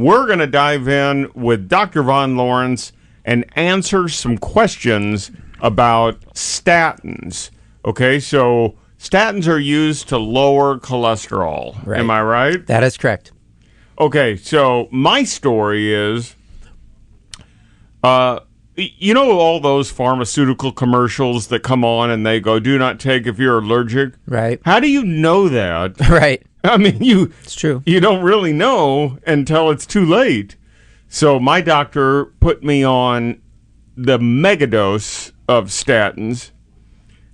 we're going to dive in with Dr. Vaughn Lawrence and answer some questions about statins. Okay, so statins are used to lower cholesterol. Right. Am I right? That is correct. Okay, so my story is, you know all those pharmaceutical commercials that come on and they go, do not take if you're allergic? Right. How do you know that? Right. I mean, It's true. You don't really know until it's too late. So my doctor put me on the megadose of statins,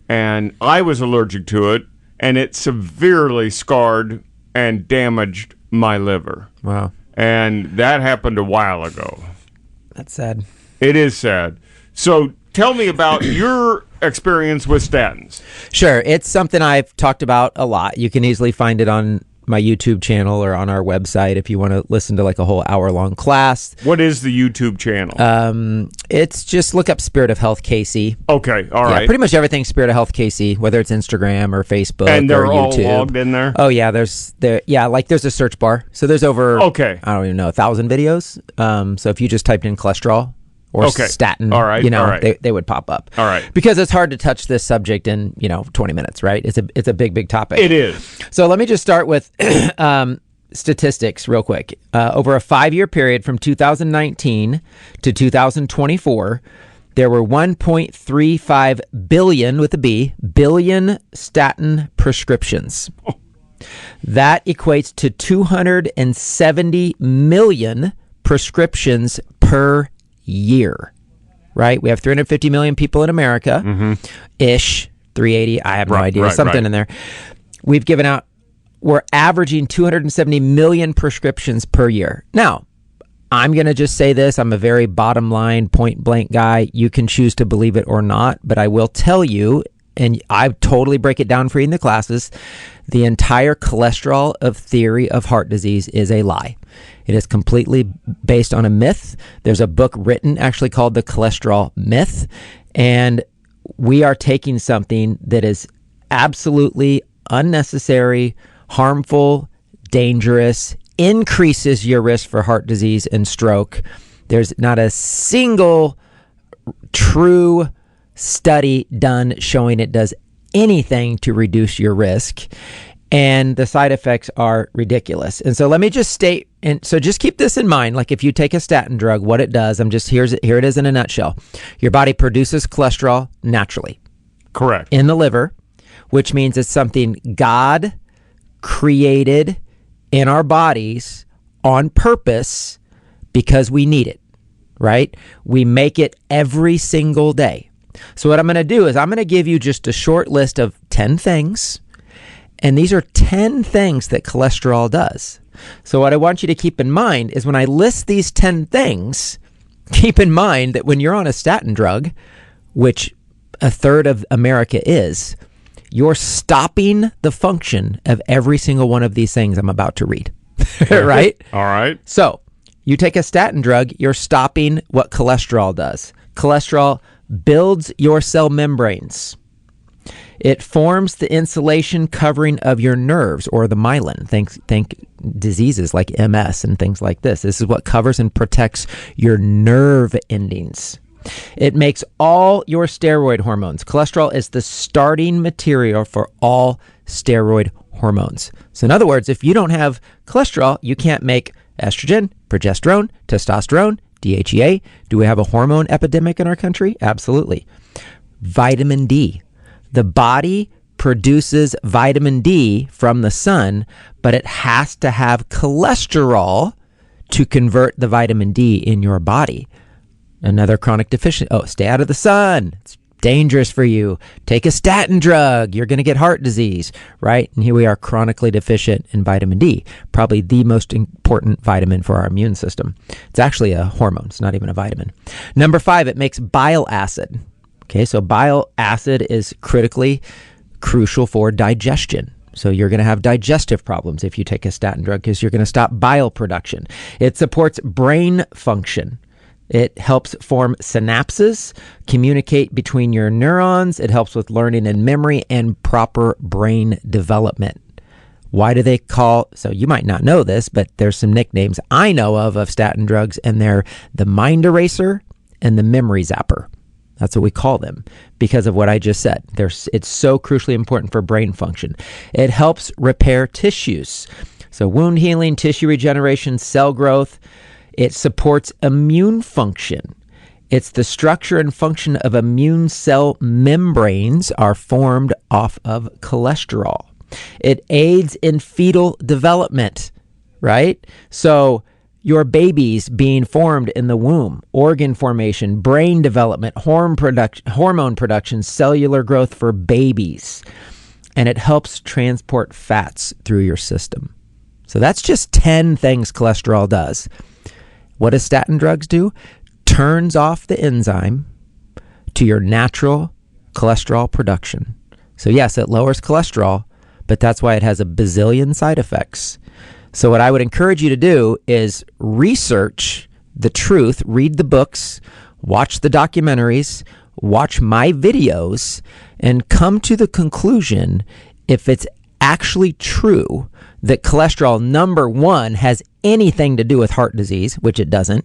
and I was allergic to it, and it severely scarred and damaged my liver. Wow. And that happened a while ago. That's sad. It is sad. So tell me about your experience with statins. Sure. It's something I've talked about a lot. You can easily find it on my YouTube channel or on our website if you want to listen to like a whole hour-long class. What is the YouTube channel? It's just look up Spirit of Health KC. Okay, all right. Pretty much everything Spirit of Health KC, whether it's Instagram or Facebook and they're or all YouTube. logged in there? Oh yeah, there's a search bar. So there's over I don't even know 1,000 videos. So if you just typed in cholesterol or statin, all right, all right. They would pop up. All right. Because it's hard to touch this subject in 20 minutes, right? It's a big topic. It is. So let me just start with statistics real quick. Over a 5-year period from 2019 to 2024, there were 1.35 billion with a B billion statin prescriptions. Oh. That equates to 270 million prescriptions per year, right? We have 350 million people in America, ish, 380. I have no idea, something in there. We're averaging 270 million prescriptions per year. Now, I'm going to just say this. I'm a very bottom line, point blank guy. You can choose to believe it or not, but I will tell you, and I totally break it down for you in the classes, the entire cholesterol of theory of heart disease is a lie. It is completely based on a myth. There's a book written actually called The Cholesterol Myth, and we are taking something that is absolutely unnecessary, harmful, dangerous, increases your risk for heart disease and stroke. There's not a single true study done showing it does anything to reduce your risk, and the side effects are ridiculous. And so let me just state, and so just keep this in mind, like if you take a statin drug, what it does, here it is in a nutshell. Your body produces cholesterol naturally. Correct. In the liver, which means it's something God created in our bodies on purpose because we need it, right? We make it every single day. So what I'm going to do is I'm going to give you just a short list of 10 things, and these are 10 things that cholesterol does. So what I want you to keep in mind is when I list these 10 things, keep in mind that when you're on a statin drug, which a third of America is, you're stopping the function of every single one of these things I'm about to read, right? All right. So you take a statin drug, you're stopping what cholesterol does. Cholesterol builds your cell membranes. It forms the insulation covering of your nerves or the myelin. Think diseases like MS and things like this. This is what covers and protects your nerve endings. It makes all your steroid hormones. Cholesterol is the starting material for all steroid hormones. So in other words, if you don't have cholesterol, you can't make estrogen, progesterone, testosterone, DHEA. Do we have a hormone epidemic in our country? Absolutely. Vitamin D. The body produces vitamin D from the sun, but it has to have cholesterol to convert the vitamin D in your body. Another chronic deficiency. Oh, stay out of the sun. It's dangerous for you. Take a statin drug. You're going to get heart disease, right? And here we are chronically deficient in vitamin D, probably the most important vitamin for our immune system. It's actually a hormone. It's not even a vitamin. Number 5, it makes bile acid. Okay, so bile acid is critically crucial for digestion. So you're going to have digestive problems if you take a statin drug because you're going to stop bile production. It supports brain function. It helps form synapses, communicate between your neurons. It helps with learning and memory and proper brain development. Why do they call, so you might not know this, but there's some nicknames I know of statin drugs, and they're the mind eraser and the memory zapper. That's what we call them because of what I just said. It's so crucially important for brain function. It helps repair tissues. So wound healing, tissue regeneration, cell growth. It supports immune function. It's the structure and function of immune cell membranes are formed off of cholesterol. It aids in fetal development, right? So your babies being formed in the womb, organ formation, brain development, hormone production, cellular growth for babies. And it helps transport fats through your system. So that's just 10 things cholesterol does. What does statin drugs do? Turns off the enzyme to your natural cholesterol production. So yes, it lowers cholesterol, but that's why it has a bazillion side effects. So what I would encourage you to do is research the truth, read the books, watch the documentaries, watch my videos, and come to the conclusion if it's actually true that cholesterol, number one, has anything to do with heart disease, which it doesn't.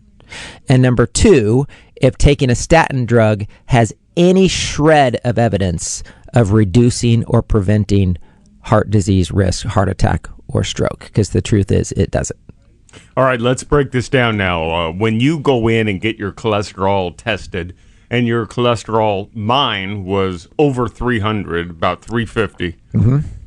And number two, if taking a statin drug has any shred of evidence of reducing or preventing heart disease risk, heart attack, or stroke, because the truth is it doesn't. All right, let's break this down now. When you go in and get your cholesterol tested, and your cholesterol, mine was over 300, about 350,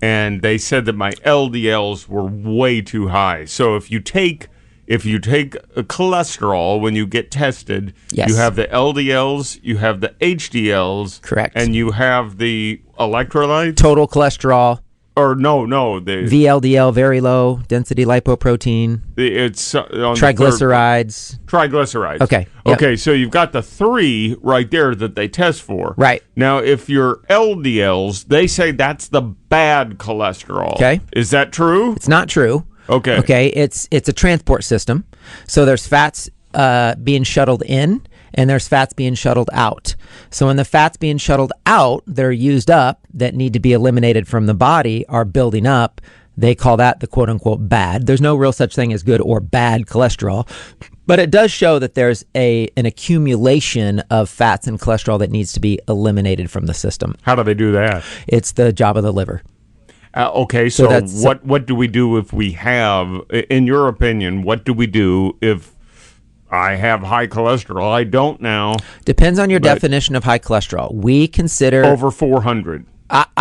and they said that my LDLs were way too high. So if you take a cholesterol when you get tested, yes, you have the LDLs, you have the HDLs, correct, and you have the electrolytes, total cholesterol. Or no, the VLDL, very low density lipoprotein. It's on triglycerides. Triglycerides. Okay. Okay, so you've got the 3 right there that they test for. Right. Now, if your LDLs, they say that's the bad cholesterol. Okay. Is that true? It's not true. Okay. Okay. It's a transport system. So there's fats being shuttled in, and there's fats being shuttled out. So when the fats being shuttled out, they're used up, that need to be eliminated from the body, are building up. They call that the quote unquote bad. There's no real such thing as good or bad cholesterol, but it does show that there's an accumulation of fats and cholesterol that needs to be eliminated from the system. How do they do that? It's the job of the liver. Okay, so what do we do if we have, in your opinion, what do we do if I have high cholesterol? I don't now. Depends on your definition of high cholesterol. We consider over 400.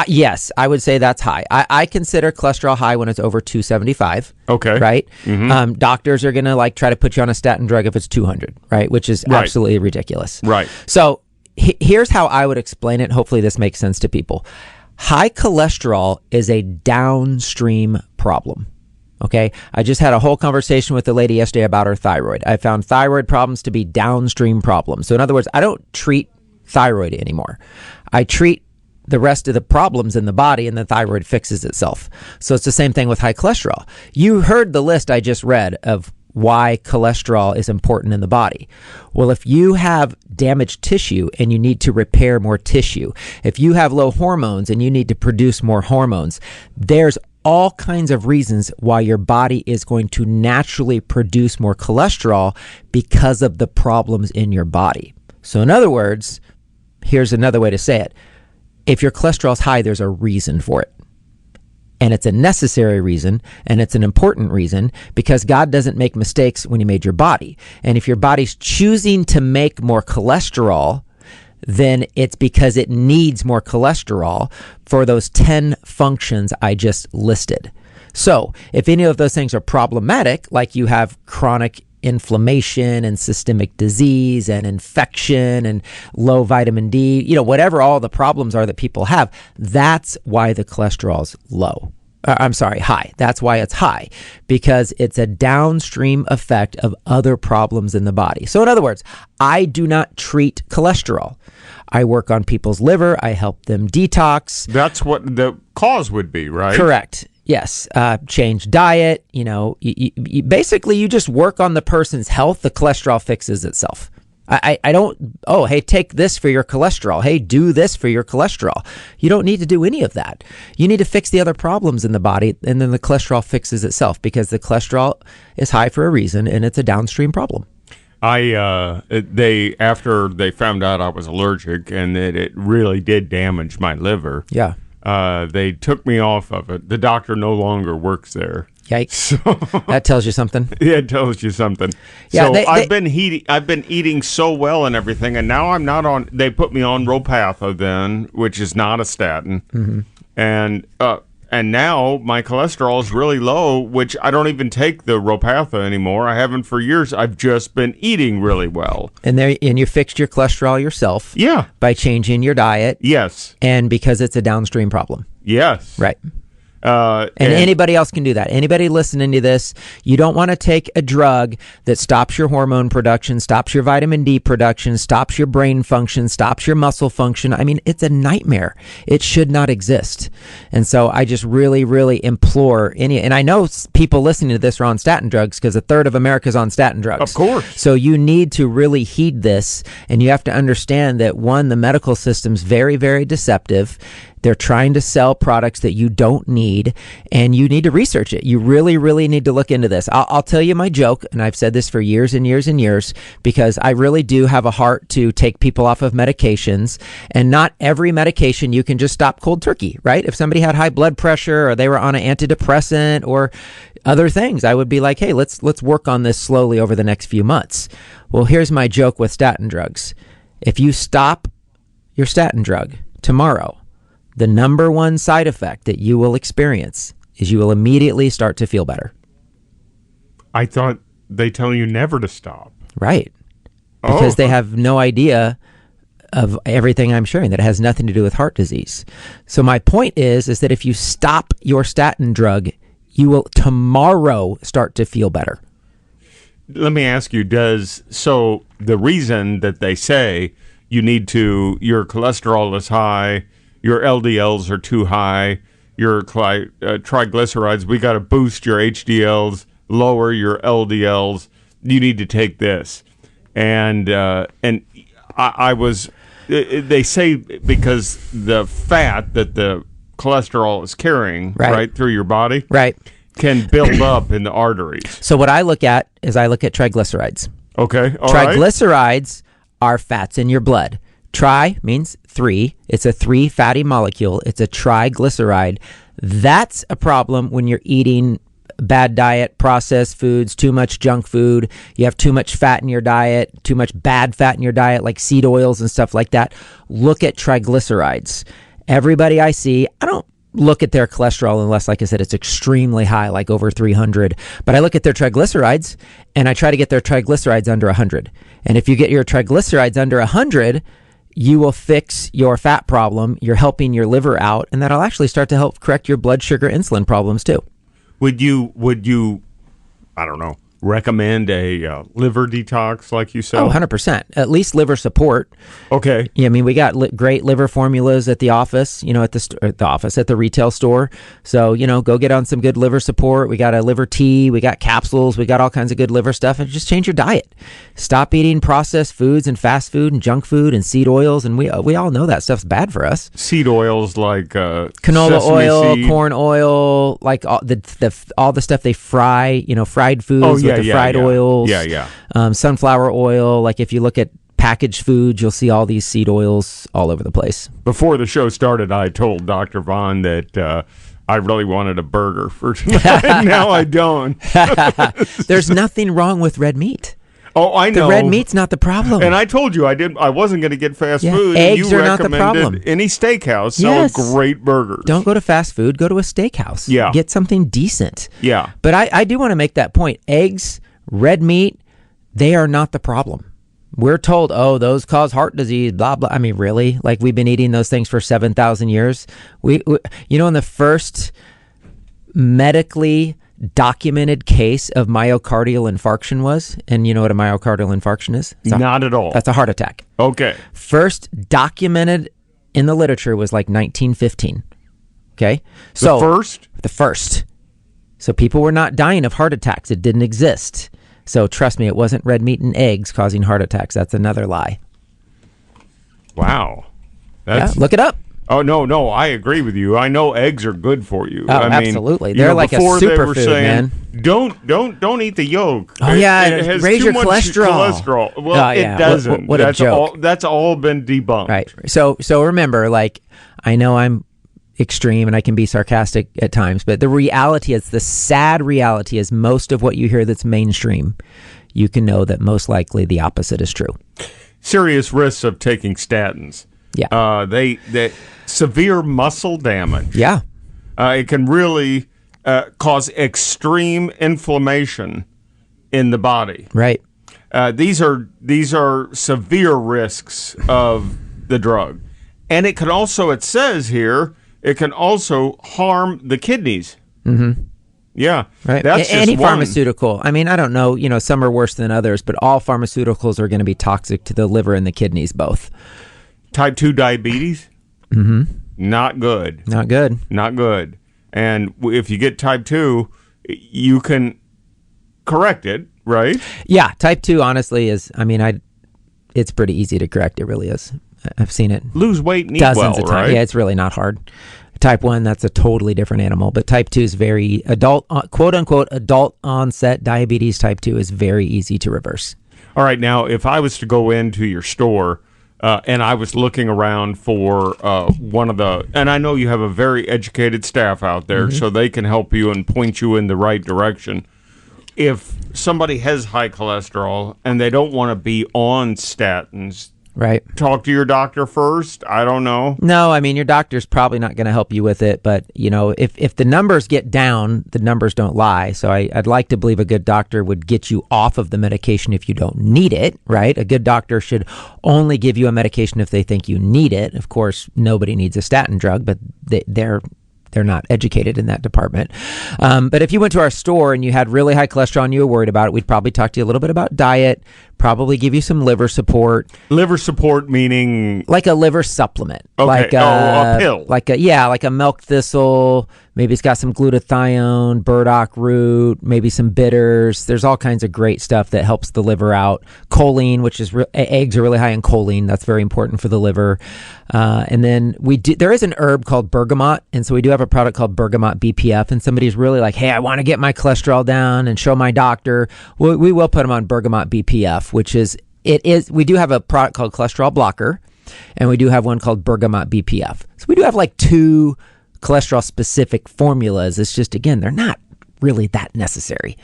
Yes, I would say that's high. I consider cholesterol high when it's over 275. Okay. Right? Mm-hmm. Doctors are going to try to put you on a statin drug if it's 200, right? Which is absolutely ridiculous. Right. So here's how I would explain it. Hopefully this makes sense to people. High cholesterol is a downstream problem. Okay. I just had a whole conversation with a lady yesterday about her thyroid. I found thyroid problems to be downstream problems. So in other words, I don't treat thyroid anymore. I treat the rest of the problems in the body, and the thyroid fixes itself. So it's the same thing with high cholesterol. You heard the list I just read of why cholesterol is important in the body. Well, if you have damaged tissue and you need to repair more tissue, if you have low hormones and you need to produce more hormones, there's all kinds of reasons why your body is going to naturally produce more cholesterol because of the problems in your body. So in other words, here's another way to say it. If your cholesterol is high, there's a reason for it. And it's a necessary reason, and it's an important reason, because God doesn't make mistakes when he made your body. And if your body's choosing to make more cholesterol, then it's because it needs more cholesterol for those 10 functions I just listed. So if any of those things are problematic, like you have chronic inflammation and systemic disease and infection and low vitamin D, whatever all the problems are that people have, that's why the cholesterol's high. That's why it's high, because it's a downstream effect of other problems in the body. So in other words, I do not treat cholesterol. I work on people's liver. I help them detox. That's what the cause would be, right? Correct. Yes. Change diet. Basically, you just work on the person's health. The cholesterol fixes itself. I don't, oh, hey, take this for your cholesterol. Hey, do this for your cholesterol. You don't need to do any of that. You need to fix the other problems in the body, and then the cholesterol fixes itself, because the cholesterol is high for a reason, and it's a downstream problem. After they found out I was allergic and that it really did damage my liver. Yeah. They took me off of it. The doctor no longer works there. Yikes. So That tells you something. yeah, it tells you something. Yeah, so I've been eating so well and everything, and now I'm not on. They put me on Repatha then, which is not a statin, and now my cholesterol is really low, which I don't even take the Repatha anymore. I haven't for years. I've just been eating really well. And you fixed your cholesterol yourself. Yeah. By changing your diet. Yes. And because it's a downstream problem. Yes. Right. And anybody else can do that. Anybody listening to this, you don't want to take a drug that stops your hormone production, stops your vitamin D production, stops your brain function, stops your muscle function. I mean, it's a nightmare. It should not exist. And so I just really, really implore and I know people listening to this are on statin drugs, because a third of America is on statin drugs. Of course. So you need to really heed this, and you have to understand that, one, the medical system's very, very deceptive. They're trying to sell products that you don't need, and you need to research it. You really, really need to look into this. I'll tell you my joke, and I've said this for years and years and years, because I really do have a heart to take people off of medications, and not every medication you can just stop cold turkey, right? If somebody had high blood pressure, or they were on an antidepressant or other things, I would be like, hey, let's work on this slowly over the next few months. Well, here's my joke with statin drugs. If you stop your statin drug tomorrow, the number one side effect that you will experience is you will immediately start to feel better. I thought they tell you never to stop. Right. Because they have no idea of everything I'm sharing, that it has nothing to do with heart disease. So my point is that if you stop your statin drug, you will tomorrow start to feel better. Let me ask you, so the reason that they say your cholesterol is high, your LDLs are too high, your triglycerides, we got to boost your HDLs, lower your LDLs, you need to take this. And they say because the fat that the cholesterol is carrying right through your body can build up in the arteries. So what I look at is triglycerides. Okay. All triglycerides are fats in your blood. Tri means 3. It's a 3 fatty molecule. It's a triglyceride. That's a problem when you're eating bad diet, processed foods, too much junk food. You have too much fat in your diet, too much bad fat in your diet, like seed oils and stuff like that. Look at triglycerides. Everybody I see, I don't look at their cholesterol unless, like I said, it's extremely high, like over 300. But I look at their triglycerides, and I try to get their triglycerides under 100. And if you get your triglycerides under 100, you will fix your fat problem. You're helping your liver out, and that'll actually start to help correct your blood sugar insulin problems too. Would you, I don't know, recommend a liver detox like you said? 100%. At least liver support. Okay. Yeah, I mean, we got great liver formulas at the office, at the retail store. So, go get on some good liver support. We got a liver tea. We got capsules. We got all kinds of good liver stuff. And just change your diet. Stop eating processed foods and fast food and junk food and seed oils. And we all know that stuff's bad for us. Seed oils like canola oil, seed. Corn oil, like all the stuff they fry, fried foods. Fried oils, sunflower oil. Like if you look at packaged foods, you'll see all these seed oils all over the place. Before the show started, I told Dr. Vaughn that I really wanted a burger for tonight. Now I don't. There's nothing wrong with red meat. Oh, I know. The red meat's not the problem. And I told you I wasn't going to get fast food. Eggs and are not the problem. Any steakhouse sells great burgers. Don't go to fast food. Go to a steakhouse. Yeah. Get something decent. Yeah. But I do want to make that point. Eggs, red meat, they are not the problem. We're told, those cause heart disease, blah, blah. I mean, really? Like, we've been eating those things for 7,000 years? We in the first medically documented case of myocardial infarction was, and you know what a myocardial infarction is? Not at all. That's a heart attack. Okay. First documented in the literature was like 1915. Okay? So the first? The first. So people were not dying of heart attacks. It didn't exist. So trust me, it wasn't red meat and eggs causing heart attacks. That's another lie. Wow. Yeah, look it up. Oh, no, I agree with you. I know eggs are good for you. Oh, I mean, absolutely. They're like a before they were superfood, saying, man. Don't eat the yolk. Oh, It has raise too your much cholesterol. Well, Oh, yeah. it doesn't. What a joke. That's all been debunked. Right. So remember, like, I know I'm extreme and I can be sarcastic at times, but the reality is, the sad reality is, most of what you hear that's mainstream, you can know that most likely the opposite is true. Serious risks of taking statins. Yeah. They severe muscle damage. Yeah. It can really cause extreme inflammation in the body. Right. These are severe risks of the drug, and it can also, it says here, it can also harm the kidneys. Mm-hmm. Yeah, right. That's Any just one. pharmaceutical. I mean, I don't know. Some are worse than others, but all pharmaceuticals are going to be toxic to the liver and the kidneys both. Type 2 diabetes. Mm-hmm. Not good. Not good. Not good. And if you get type 2, you can correct it, right? Yeah, type 2 honestly is, it's pretty easy to correct. It really is. I've seen it. Lose weight and eat dozens well, of times. right? Yeah, it's really not hard. Type 1, that's a totally different animal. But type 2 is very adult, quote unquote, adult onset diabetes. Type 2 is very easy to reverse. All right. Now, if I was to go into your store and I was looking around for one of the, and I know you have a very educated staff out there, so they can help you and point you in the right direction. If somebody has high cholesterol and they don't want to be on statins, right? Talk to your doctor first. I don't know. No, your doctor's probably not going to help you with it. But, if the numbers get down, the numbers don't lie. So I'd like to believe a good doctor would get you off of the medication if you don't need it, right? A good doctor should only give you a medication if they think you need it. Of course, nobody needs a statin drug, but they're not educated in that department. But if you went to our store and you had really high cholesterol and you were worried about it, we'd probably talk to you a little bit about diet, probably give you some liver support. Liver support meaning? Like a liver supplement. Okay. Like a pill. Like a milk thistle. Maybe it's got some glutathione, burdock root, maybe some bitters. There's all kinds of great stuff that helps the liver out. Choline, which is eggs are really high in choline. That's very important for the liver. And then there is an herb called bergamot, and so we do have a product called Bergamot BPF. And somebody's really like, hey, I want to get my cholesterol down and show my doctor. We will put them on Bergamot BPF, we do have a product called Cholesterol Blocker, and we do have one called Bergamot BPF. So we do have like two cholesterol specific formulas. It's just, again, they're not really that necessary.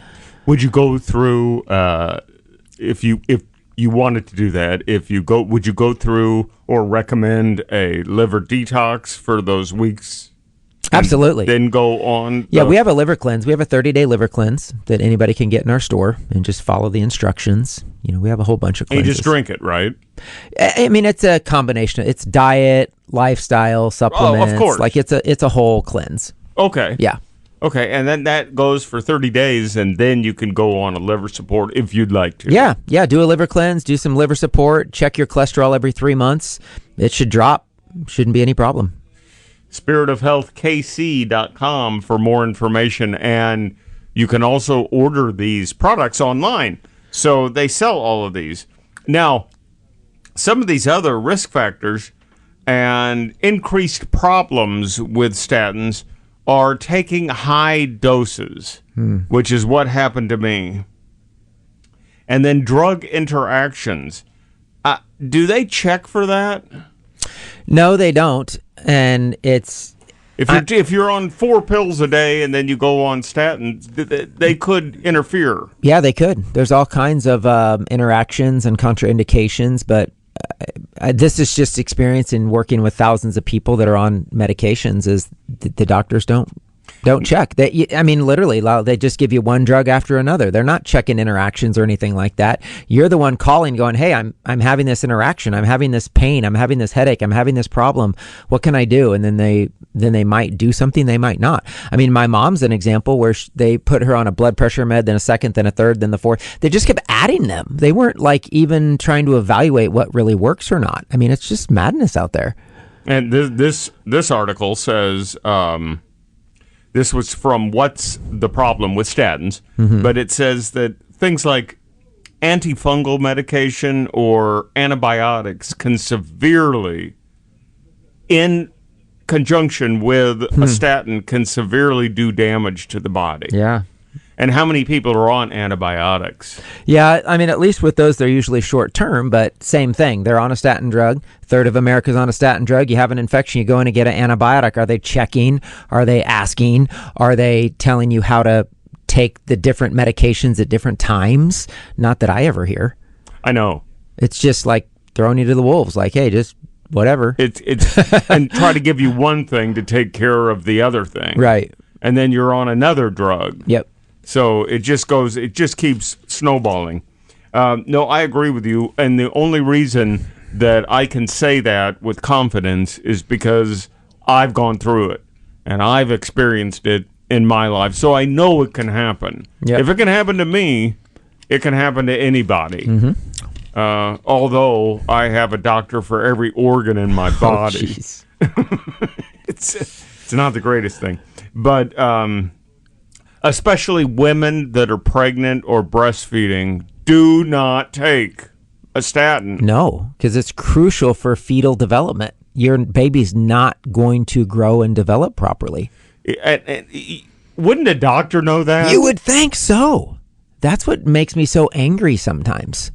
Would you go through if you wanted to do that, would you go through or recommend a liver detox for those weeks? Absolutely. Then go on. Yeah, we have a liver cleanse. We have a 30-day liver cleanse that anybody can get in our store and just follow the instructions. We have a whole bunch of cleanses. And you just drink it, right? It's a combination. It's diet, lifestyle, supplements. Oh, of course. Like it's a whole cleanse. Okay. Yeah. Okay, and then that goes for 30 days, and then you can go on a liver support if you'd like to. Yeah. Do a liver cleanse, do some liver support, check your cholesterol every 3 months. It should drop. Shouldn't be any problem. spiritofhealthkc.com for more information, and you can also order these products online. So they sell all of these. Now, some of these other risk factors and increased problems with statins are taking high doses, which is what happened to me. And then drug interactions. Do they check for that? No, they don't. And it's... If you're on 4 pills a day and then you go on statins, they could interfere. Yeah, they could. There's all kinds of interactions and contraindications, but this is just experience in working with thousands of people that are on medications. Is the doctors don't check. Literally, they just give you one drug after another. They're not checking interactions or anything like that. You're the one calling, going, "Hey, I'm having this interaction. I'm having this pain. I'm having this headache. I'm having this problem. What can I do?" And then they might do something. They might not. My mom's an example where they put her on a blood pressure med, then a second, then a third, then the fourth. They just kept adding them. They weren't like even trying to evaluate what really works or not. It's just madness out there. And this article says. This was from What's the Problem with Statins, but it says that things like antifungal medication or antibiotics can severely, in conjunction with a statin, can severely do damage to the body. Yeah. And how many people are on antibiotics? Yeah, I mean, at least with those, they're usually short term, but same thing. They're on a statin drug. A third of America's on a statin drug. You have an infection, you go in and get an antibiotic. Are they checking? Are they asking? Are they telling you how to take the different medications at different times? Not that I ever hear. I know. It's just like throwing you to the wolves. Like, hey, just whatever. It's and try to give you one thing to take care of the other thing. Right. And then you're on another drug. Yep. So it just keeps snowballing. No, I agree with you. And the only reason that I can say that with confidence is because I've gone through it and I've experienced it in my life. So I know it can happen. Yep. If it can happen to me, it can happen to anybody. Although I have a doctor for every organ in my body. It's not the greatest thing. But especially women that are pregnant or breastfeeding, do not take a statin. No, because it's crucial for fetal development. Your baby's not going to grow and develop properly. Wouldn't a doctor know that? You would think so. That's what makes me so angry sometimes.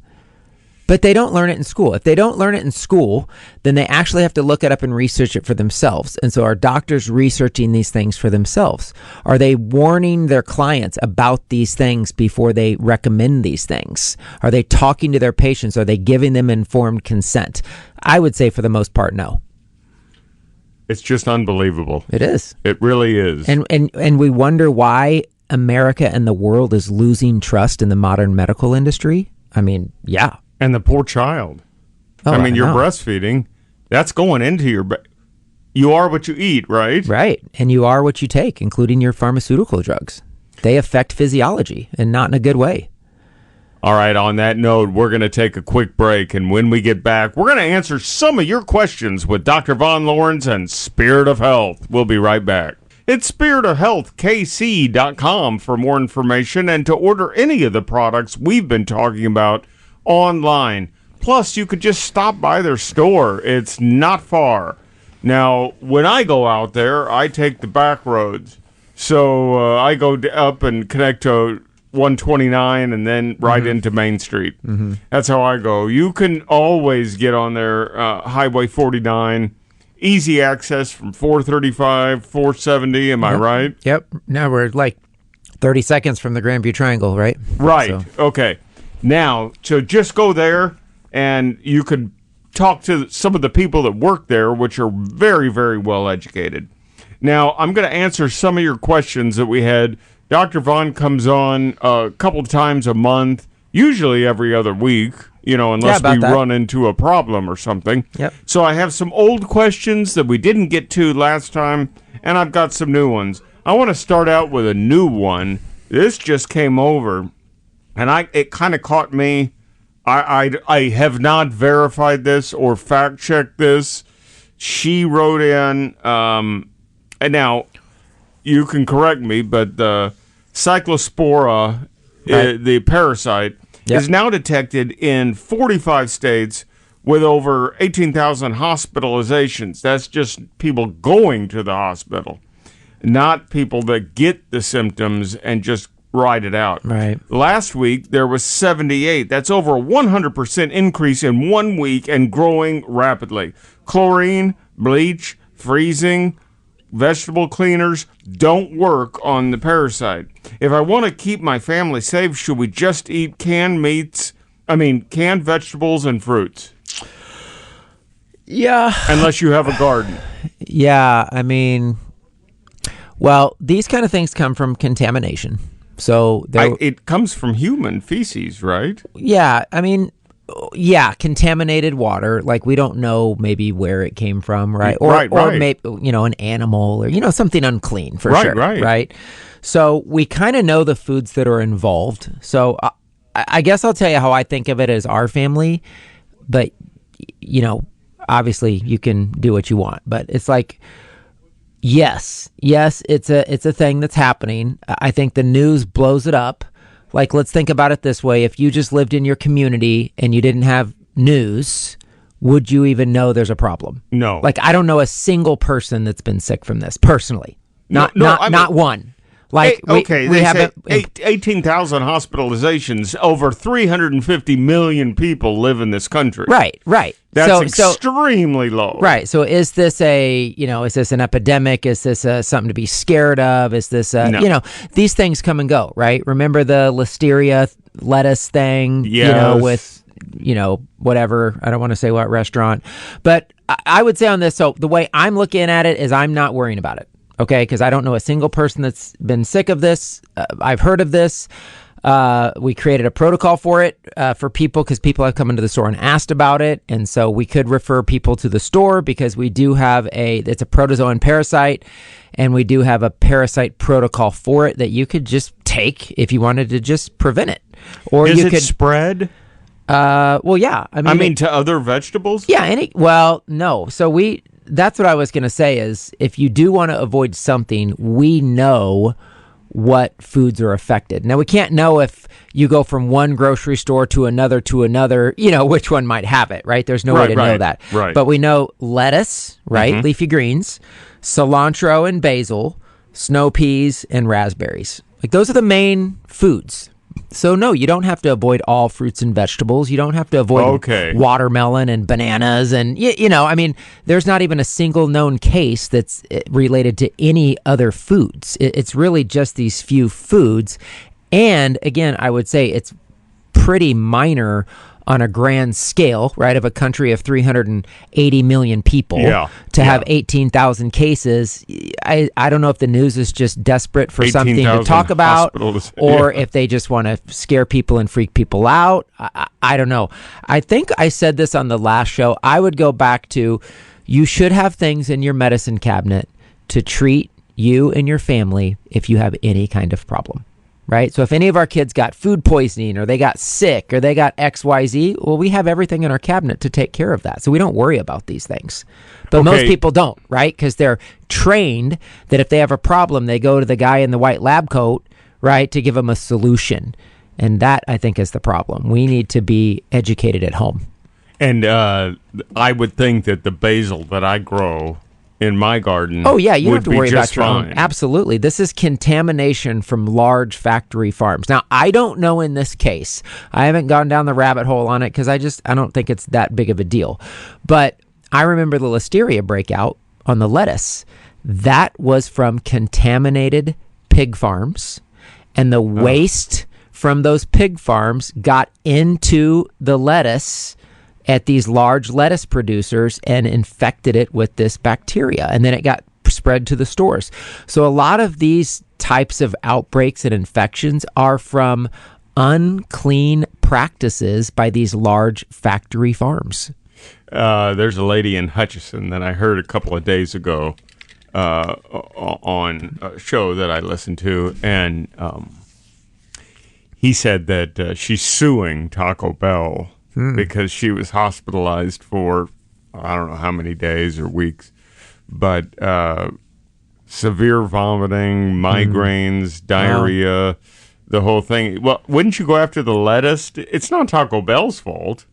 But they don't learn it in school. If they don't learn it in school, then they actually have to look it up and research it for themselves. And so are doctors researching these things for themselves? Are they warning their clients about these things before they recommend these things? Are they talking to their patients? Are they giving them informed consent? I would say for the most part, no. It's just unbelievable. It is. It really is. And we wonder why America and the world is losing trust in the modern medical industry. I mean, yeah. And the poor child. Oh, I mean, you're know. breastfeeding. That's going into your... You are what you eat, right? Right. And you are what you take, including your pharmaceutical drugs. They affect physiology, and not in a good way. All right, on that note, we're going to take a quick break. And when we get back, we're going to answer some of your questions with Dr. Vaughn Lawrence and Spirit of Health. We'll be right back. It's spiritofhealthkc.com for more information and to order any of the products we've been talking about online. Plus, you could just stop by their store. It's not far. Now, when I go out there, I take the back roads. So I go up and connect to 129 and then right into Main Street. That's how I go. You can always get on there, Highway 49. Easy access from 435, 470. Am I right? Yep. Now we're like 30 seconds from the Grandview Triangle, right? Right. So. Okay. Now, so just go there, and you could talk to some of the people that work there, which are very, very well educated. Now, I'm going to answer some of your questions that we had. Dr. Vaughn comes on a couple of times a month, usually every other week, unless we run into a problem or something. Yep. So I have some old questions that we didn't get to last time, and I've got some new ones. I want to start out with a new one. This just came over. And it kind of caught me. I have not verified this or fact-checked this. She wrote in, and now you can correct me, but the cyclospora, the parasite, is now detected in 45 states with over 18,000 hospitalizations. That's just people going to the hospital, not people that get the symptoms and just ride it out. Right. Last week, there was 78. That's over a 100% increase in 1 week and growing rapidly. Chlorine, bleach, freezing, vegetable cleaners don't work on the parasite. If I want to keep my family safe, should we just eat canned vegetables and fruits? Yeah. Unless you have a garden. Yeah, I mean, well, these kind of things come from contamination. So it comes from human feces, right? Yeah, I mean, contaminated water. Like we don't know maybe where it came from, right? Or maybe an animal or something unclean for sure, right? So we kind of know the foods that are involved. So I guess I'll tell you how I think of it as our family, but obviously you can do what you want, but it's like. Yes, it's a thing that's happening. I think the news blows it up, Like, let's think about it this way. If you just lived in your community and you didn't have news, would you even know there's a problem? No. Like, I don't know a single person that's been sick from this personally. Not one. Like, we have 18,000 hospitalizations. Over 350 million people live in this country. Right. That's extremely low. Right. So is this is this an epidemic? Is this something to be scared of? Is this, No. these things come and go, right? Remember the listeria lettuce thing, Yes. with, whatever. I don't want to say what restaurant. But I would say on this, so the way I'm looking at it is I'm not worrying about it. Okay, because I don't know a single person that's been sick of this. I've heard of this. We created a protocol for it for people because people have come into the store and asked about it. And so we could refer people to the store because we do have it's a protozoan parasite, and we do have a parasite protocol for it that you could just take if you wanted to just prevent it. Or Is you it could spread? Well, yeah. I mean, to other vegetables? Yeah. No. So that's what I was going to say is if you do want to avoid something, we know what foods are affected. Now, we can't know if you go from one grocery store to another, which one might have it, right? There's no way to know that. Right. But we know lettuce, right? Mm-hmm. Leafy greens, cilantro and basil, snow peas, and raspberries. Like, those are the main foods. So, no, you don't have to avoid all fruits and vegetables. You don't have to avoid watermelon and bananas. And, there's not even a single known case that's related to any other foods. It's really just these few foods. And, again, I would say it's pretty minor on a grand scale, right, of a country of 380 million people to have 18,000 cases. I don't know if the news is just desperate for something to talk about or if they just want to scare people and freak people out. I don't know. I think I said this on the last show. I would go back to you should have things in your medicine cabinet to treat you and your family if you have any kind of problem. Right? So if any of our kids got food poisoning or they got sick or they got XYZ, well, we have everything in our cabinet to take care of that. So we don't worry about these things. But most people don't, right? Because they're trained that if they have a problem, they go to the guy in the white lab coat, right, to give them a solution. And that, I think, is the problem. We need to be educated at home. And I would think that the basil that I grow in my garden. Oh, yeah, you don't have to worry about your fine. own. Absolutely. This is contamination from large factory farms. Now, I don't know in this case. I haven't gone down the rabbit hole on it because I don't think it's that big of a deal. But I remember the listeria breakout on the lettuce. That was from contaminated pig farms. And the waste from those pig farms got into the lettuce at these large lettuce producers and infected it with this bacteria. And then it got spread to the stores. So a lot of these types of outbreaks and infections are from unclean practices by these large factory farms. There's a lady in Hutchinson that I heard a couple of days ago on a show that I listened to, and he said that she's suing Taco Bell because she was hospitalized for, I don't know how many days or weeks, but severe vomiting, migraines, diarrhea, the whole thing. Well, wouldn't you go after the lettuce? It's not Taco Bell's fault.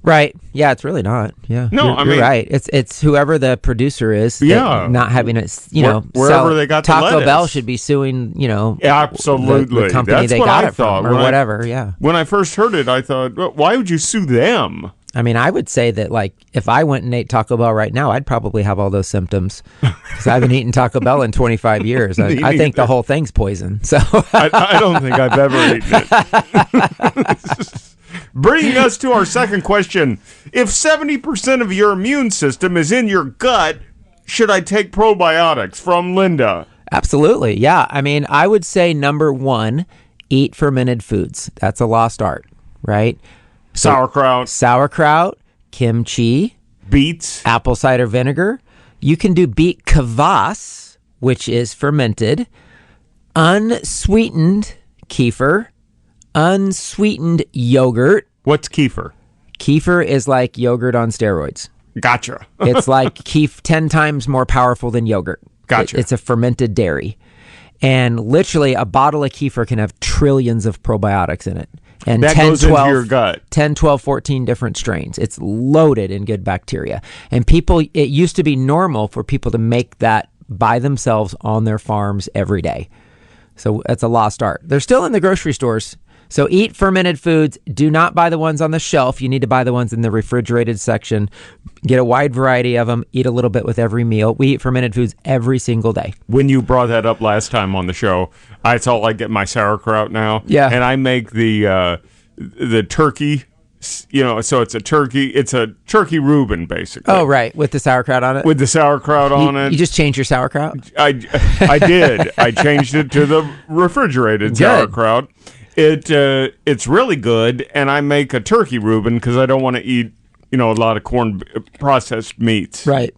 Right. Yeah, it's really not. Yeah. No, you're right. It's whoever the producer is. Not having it, wherever they got the Taco lettuce. Bell should be suing, absolutely. the company That's they what got I it thought. from or whatever. Yeah. When I first heard it, I thought, well, why would you sue them? I mean, I would say that, like, if I went and ate Taco Bell right now, I'd probably have all those symptoms because I haven't eaten Taco Bell in 25 years. I think the whole thing's poison. So I don't think I've ever eaten it. Bringing us to our second question. If 70% of your immune system is in your gut, should I take probiotics? From Linda. Absolutely. Yeah. I mean, I would say number one, eat fermented foods. That's a lost art, right? Sauerkraut, kimchi, beets, apple cider vinegar. You can do beet kvass, which is fermented, unsweetened kefir, unsweetened yogurt. What's kefir? Kefir is like yogurt on steroids. Gotcha. It's like 10 times more powerful than yogurt. Gotcha. It's a fermented dairy. And literally, a bottle of kefir can have trillions of probiotics in it. And that 10, goes 12, into your gut. 10, 12, 14 different strains. It's loaded in good bacteria. And people, it used to be normal for people to make that by themselves on their farms every day. So that's a lost art. They're still in the grocery stores. So eat fermented foods. Do not buy the ones on the shelf. You need to buy the ones in the refrigerated section. Get a wide variety of them. Eat a little bit with every meal. We eat fermented foods every single day. When you brought that up last time on the show, I saw I get my sauerkraut now. Yeah. And I make the turkey, so it's a turkey Reuben, basically. Oh, right. With the sauerkraut on it? With the sauerkraut on it. You just changed your sauerkraut? I did. I changed it to the refrigerated sauerkraut. It's really good, and I make a turkey Reuben because I don't want to eat, a lot of processed meats. Right.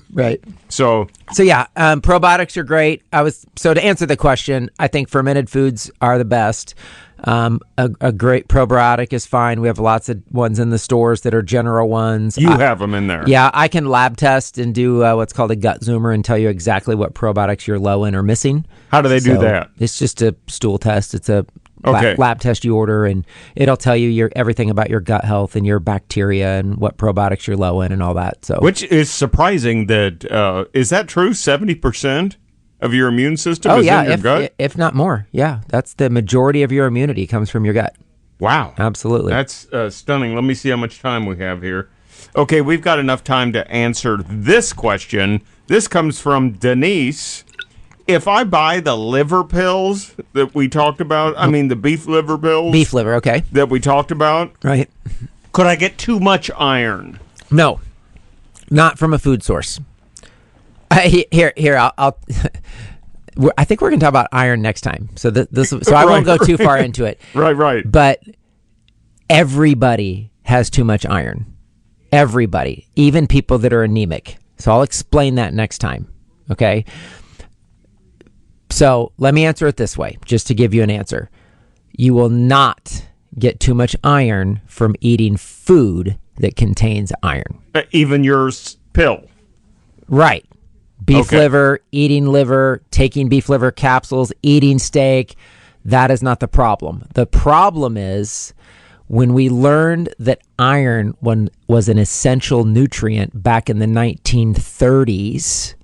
So yeah, probiotics are great. To answer the question, I think fermented foods are the best. A great probiotic is fine. We have lots of ones in the stores that are general ones. You have them in there. Yeah, I can lab test and do what's called a gut zoomer and tell you exactly what probiotics you're low in or missing. How do they do that? It's just a stool test. It's a lab test you order, and it'll tell you everything about your gut health and your bacteria and what probiotics you're low in and all that. So, which is surprising. That is that true? 70% of your immune system is in your gut, if not more. Yeah, that's the majority of your immunity comes from your gut. Wow, absolutely. That's stunning. Let me see how much time we have here. Okay, we've got enough time to answer this question. This comes from Denise. If I buy the liver pills that we talked about, the beef liver pills. Beef liver, okay. That we talked about. Right. Could I get too much iron? No, not from a food source. Here, I'll I think we're going to talk about iron next time. So I won't go too far into it. Right. But everybody has too much iron. Everybody, even people that are anemic. So I'll explain that next time. Okay. So let me answer it this way, just to give you an answer. You will not get too much iron from eating food that contains iron. Even your pill. Right. Beef liver, eating liver, taking beef liver capsules, eating steak. That is not the problem. The problem is when we learned that iron was an essential nutrient back in the 1930s,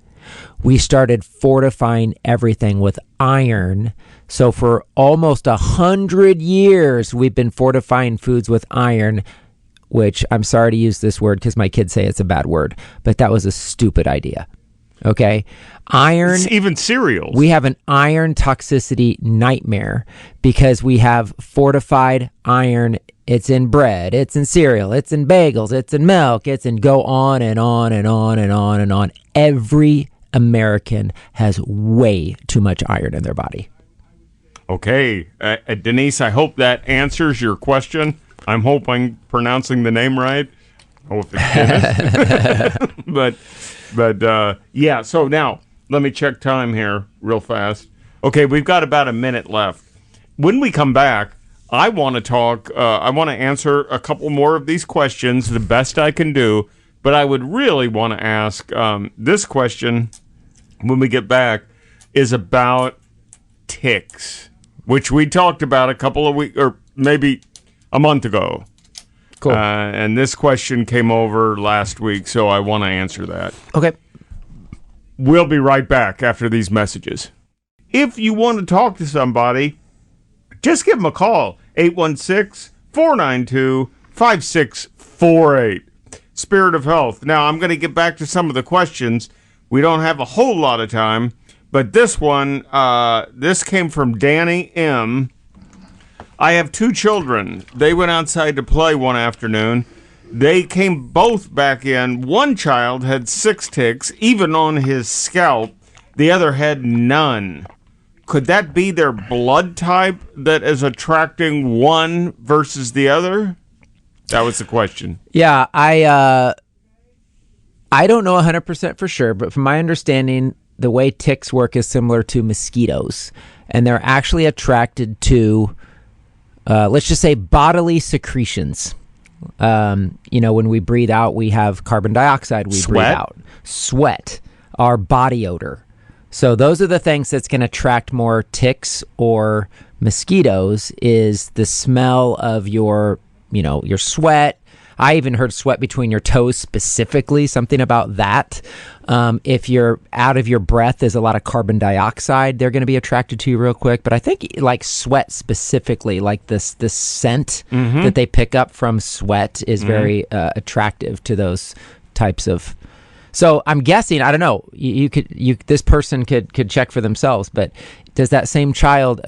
we started fortifying everything with iron. So for almost 100 years, we've been fortifying foods with iron, which I'm sorry to use this word because my kids say it's a bad word, but that was a stupid idea. Okay. Iron. It's even cereals. We have an iron toxicity nightmare because we have fortified iron. It's in bread. It's in cereal. It's in bagels. It's in milk. It's in go on and on and on and on and on. Every American has way too much iron in their body. Okay. Denise, I hope that answers your question. I'm hoping pronouncing the name right. Oh, if it's Dennis. But yeah, so now let me check time here real fast. Okay, we've got about a minute left. When we come back, I want to talk, I want to answer a couple more of these questions the best I can do, but I would really want to ask this question when we get back is about ticks, which we talked about a couple of weeks, or maybe a month ago. Cool. And this question came over last week, so I want to answer that. Okay. We'll be right back after these messages. If you want to talk to somebody, just give them a call. 816-492-5648. Spirit of Health. Now, I'm going to get back to some of the questions. We don't have a whole lot of time, but this one, this came from Danny M. I have 2 children. They went outside to play one afternoon. They came both back in. One child had 6 ticks, even on his scalp. The other had none. Could that be their blood type that is attracting one versus the other? That was the question. Yeah, I don't know 100% for sure, but from my understanding, the way ticks work is similar to mosquitoes, and they're actually attracted to let's just say bodily secretions. When we breathe out, we have carbon dioxide. We breathe out sweat, our body odor. So those are the things that's going to attract more ticks or mosquitoes is the smell of your sweat. I even heard sweat between your toes specifically, something about that. If you're out of your breath, there's a lot of carbon dioxide. They're going to be attracted to you real quick. But I think like sweat specifically, like this scent that they pick up from sweat is very attractive to those types of. So I'm guessing, I don't know, this person could check for themselves, but does that same child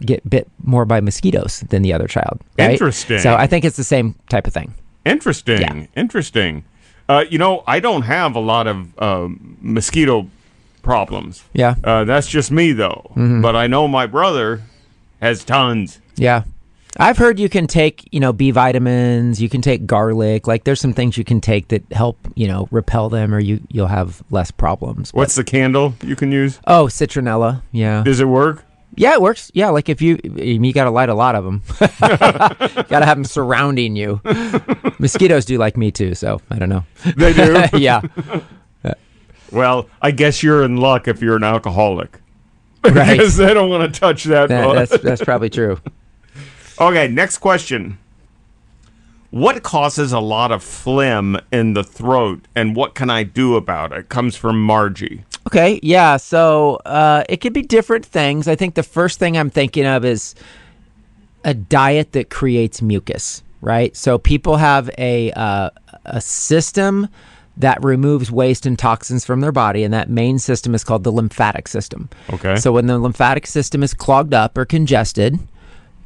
get bit more by mosquitoes than the other child? Right? Interesting. So I think it's the same type of thing. Interesting. Yeah. Interesting. I don't have a lot of mosquito problems. Yeah. That's just me, though. But I know my brother has tons. Yeah. I've heard you can take, B vitamins, you can take garlic. Like there's some things you can take that help, repel them or you'll have less problems. What's the candle you can use? Oh, citronella. Yeah. Does it work? Yeah, it works. Yeah, like if you got to light a lot of them. Got to have them surrounding you. Mosquitoes do like me too, so I don't know. They do? Yeah. Well, I guess you're in luck if you're an alcoholic. Right. Because they don't want to touch that. That's probably true. Okay, next question. What causes a lot of phlegm in the throat, and what can I do about it? Comes from Margie. Okay, yeah, so it could be different things. I think the first thing I'm thinking of is a diet that creates mucus, right? So people have a system that removes waste and toxins from their body, and that main system is called the lymphatic system. Okay. So when the lymphatic system is clogged up or congested,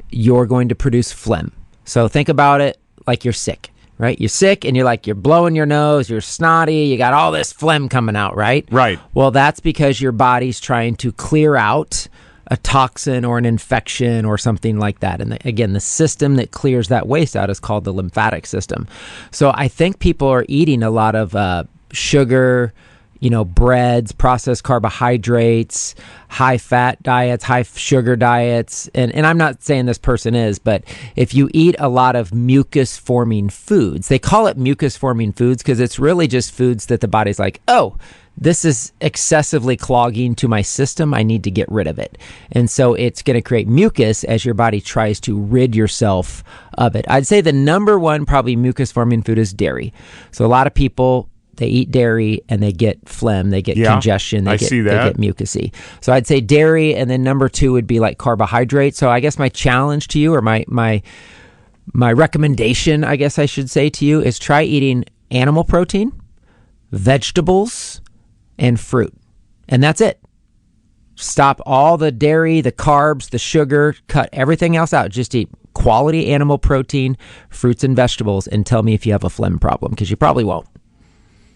you're going to produce phlegm. So think about it like you're sick, right? You're sick and you're blowing your nose, you're snotty, you got all this phlegm coming out, right? Right. Well, that's because your body's trying to clear out a toxin or an infection or something like that. And again, the system that clears that waste out is called the lymphatic system. So I think people are eating a lot of sugar, breads, processed carbohydrates, high fat diets, high sugar diets. And I'm not saying this person is, but if you eat a lot of mucus forming foods, they call it mucus forming foods because it's really just foods that the body's like, oh, this is excessively clogging to my system. I need to get rid of it. And so it's going to create mucus as your body tries to rid yourself of it. I'd say the number one probably mucus forming food is dairy. So a lot of people, they eat dairy and they get phlegm, they get congestion, they get mucusy. So I'd say dairy, and then number two would be like carbohydrates. So I guess my challenge to you, or my recommendation, I guess I should say to you, is try eating animal protein, vegetables, and fruit. And that's it. Stop all the dairy, the carbs, the sugar, cut everything else out. Just eat quality animal protein, fruits and vegetables, and tell me if you have a phlegm problem, because you probably won't.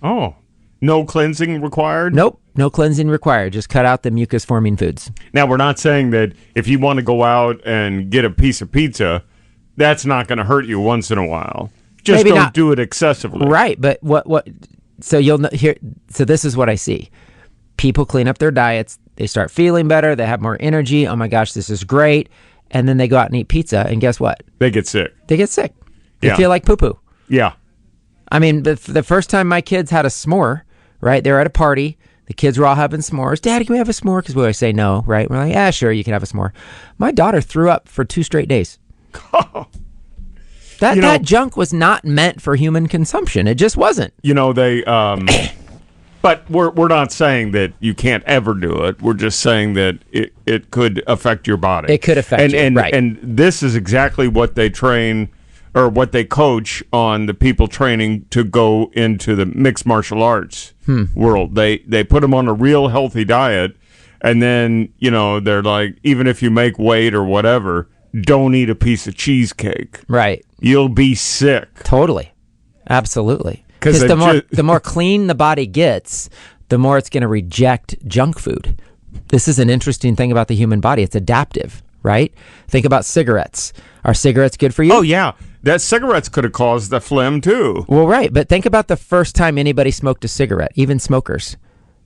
Oh, no cleansing required? Nope, no cleansing required. Just cut out the mucus-forming foods. Now, we're not saying that if you want to go out and get a piece of pizza, that's not going to hurt you once in a while. Just Maybe don't not. do it excessively. Right, but what? So you'll hear. So this is what I see. People clean up their diets. They start feeling better. They have more energy. Oh my gosh, this is great. And then they go out and eat pizza, and guess what? They get sick. They get sick. They feel like poo-poo. Yeah. I mean, the first time my kids had a s'more, right? They were at a party. The kids were all having s'mores. Daddy, can we have a s'more? Because we always say no, right? We're like, yeah, sure, you can have a s'more. My daughter threw up for 2 straight days. That junk was not meant for human consumption. It just wasn't. They, but we're not saying that you can't ever do it. We're just saying that it could affect your body. It could affect you, right. And this is exactly what they train or what they coach on the people training to go into the mixed martial arts world. They put them on a real healthy diet, and then, they're like, even if you make weight or whatever, don't eat a piece of cheesecake. Right. You'll be sick. Totally. Absolutely. Because the more clean the body gets, the more it's going to reject junk food. This is an interesting thing about the human body. It's adaptive, right? Think about cigarettes. Are cigarettes good for you? Oh, yeah. That cigarettes could have caused the phlegm, too. Well, right. But think about the first time anybody smoked a cigarette, even smokers.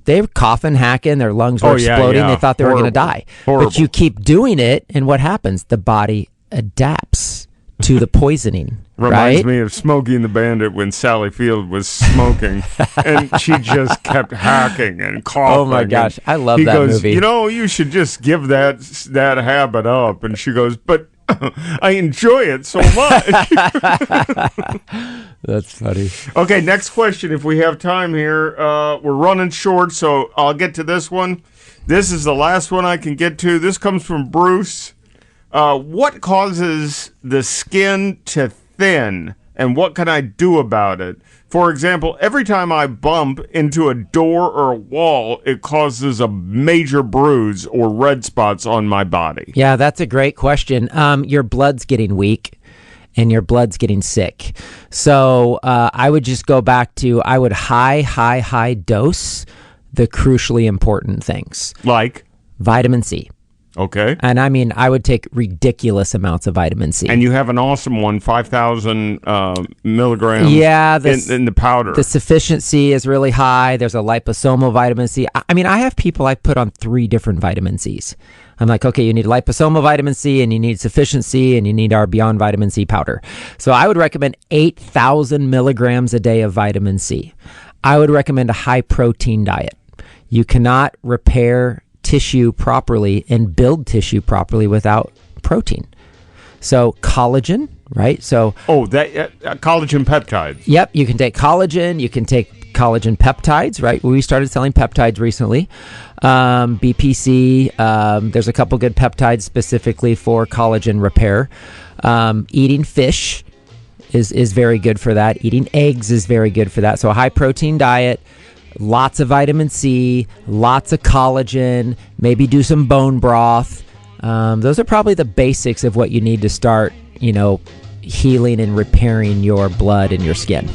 They were coughing, hacking, their lungs were exploding. Yeah. They thought they were going to die. Horrible. But you keep doing it, and what happens? The body adapts to the poisoning. Reminds right? me of Smokey and the Bandit when Sally Field was smoking, and she just kept hacking and coughing. Oh my gosh, I love he that goes, movie. You know, you should just give that habit up. And she goes, but I enjoy it so much. That's funny. Okay, next question. If we have time here, we're running short, so I'll get to this one. This is the last one I can get to. This comes from Bruce. What causes the skin to thin, and what can I do about it? For example, every time I bump into a door or a wall, it causes a major bruise or red spots on my body. Yeah, that's a great question. Your blood's getting weak and your blood's getting sick. So I would just go back to, I would high dose the crucially important things. Like? Vitamin C. Okay. And I mean, I would take ridiculous amounts of vitamin C. And you have an awesome one, 5,000 milligrams in the powder. The sufficiency is really high. There's a liposomal vitamin C. I mean, I have people I put on 3 different vitamin Cs. I'm like, okay, you need liposomal vitamin C, and you need sufficiency, and you need our Beyond Vitamin C powder. So I would recommend 8,000 milligrams a day of vitamin C. I would recommend a high protein diet. You cannot repair tissue properly and build tissue properly without protein. So collagen, right? So collagen peptides. Yep, you can take collagen. You can take collagen peptides, right? We started selling peptides recently. BPC. There's a couple good peptides specifically for collagen repair. Eating fish is very good for that. Eating eggs is very good for that. So a high protein diet. Lots of vitamin C, lots of collagen, maybe do some bone broth. Those are probably the basics of what you need to start, healing and repairing your blood and your skin.